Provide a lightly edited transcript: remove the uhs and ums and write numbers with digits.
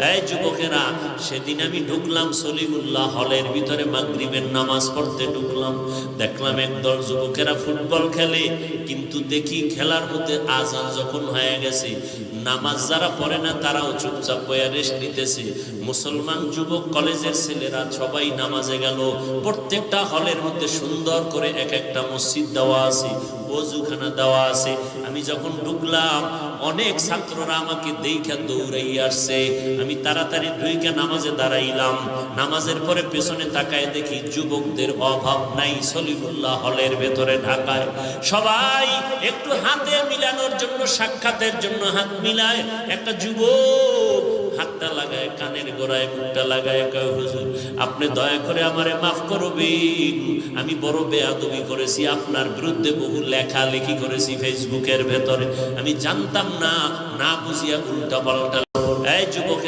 এই যুবকেরা, সেদিন আমি ঢুকলাম সলিমুল্লাহ হলের ভিতরে, মাগরিবের নামাজ পড়তে ঢুকলাম। দেখলাম একদল যুবকেরা ফুটবল খেলে, কিন্তু দেখি খেলার মধ্যে আজান যখন হয়ে গেছে, নামাজ যারা পড়ে না তারাও চুপচাপ বইয়া রেস্ট নিতেছে। মুসলমান যুবক কলেজের ছেলেরা সবাই নামাজে গেল। প্রত্যেকটা হলের মধ্যে সুন্দর করে এক একটা মসজিদ দেওয়া আছে, ওযুখানা দেওয়া আছে। আমি যখন ঢুকলাম, অনেক ছাত্ররা আমাকে দেখা দৌড়াই আসছে। আমি তাড়াতাড়ি ঢুকে নামাজে দাঁড়াইলাম। নামাজের পরে পেছনে তাকায় দেখি যুবকদের অভাব নাই সলিমুল্লাহ হলের ভেতরে ঢাকায়। সবাই একটু হাতে মিলানোর জন্য, সাক্ষাতের জন্য হাত মিলায়। একটা যুবক হাতটা লাগায় কানের গোড়ায়, মুখটা লাগায়, কয় হুজুর আপনি দয়া করে আমারে মাফ করবেন, আমি বড় বেয়াদবি করেছি, আপনার বিরুদ্ধে বহু লেখালেখি করেছি ফেসবুকের ভেতরে, আমি জানতাম না, না বুঝিয়া উল্টা পাল্টা। এই যুবকের